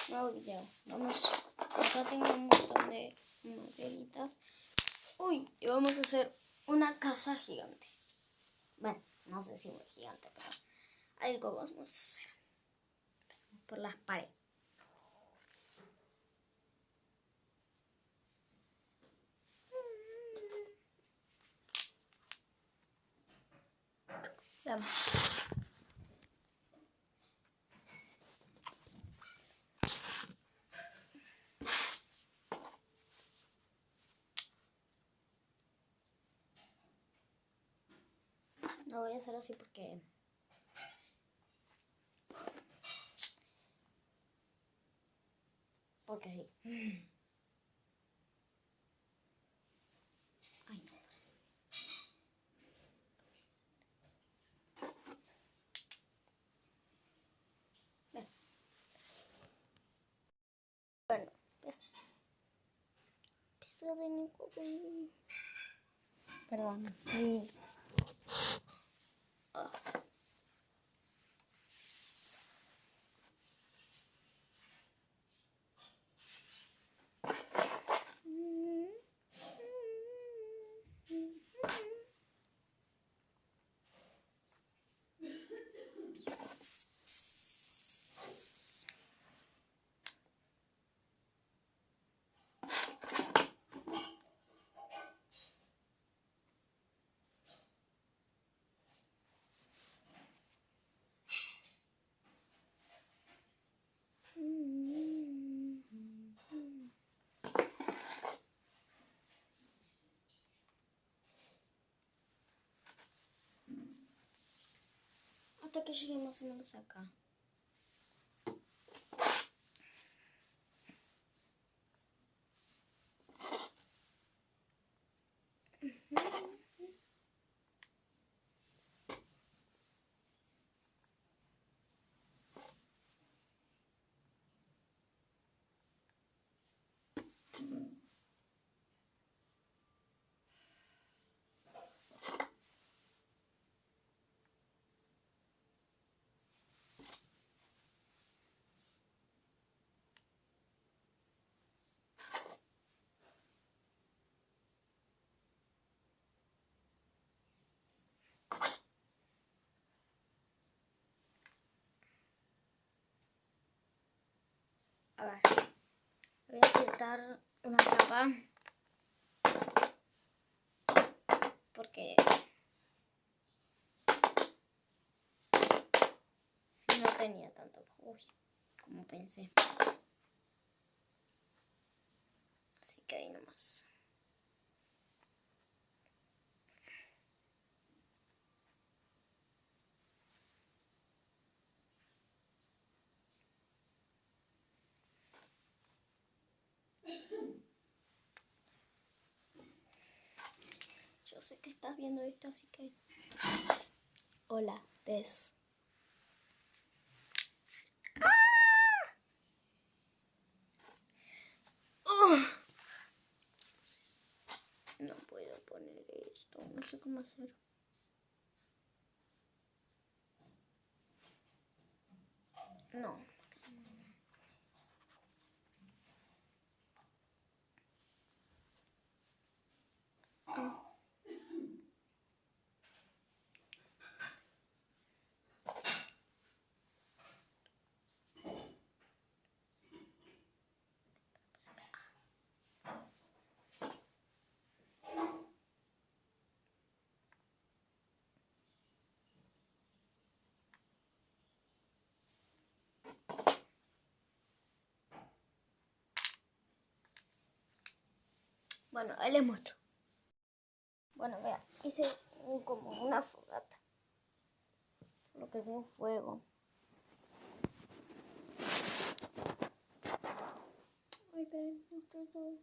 Nuevo video. Vamos. Acá tengo un montón de maderitas. Uy, y vamos a hacer una casa gigante. Bueno, no sé si muy gigante, pero algo vamos a hacer. Empezamos por las paredes. Vamos. Lo voy a hacer así porque sí. Ay, no. Ven. Bueno, pisa de Nico. Perdón. Ah. Hasta que llegue más o menos acá. A ver, voy a quitar una capa porque no tenía tanto como pensé. Así que ahí nomás. Yo sé que estás viendo esto, así que... Hola, Tess. No puedo poner esto, no sé cómo hacer. No. Bueno, ahí les muestro. Bueno, vean, hice como una fogata. Lo que es un fuego. Ay, ven, muestro todo.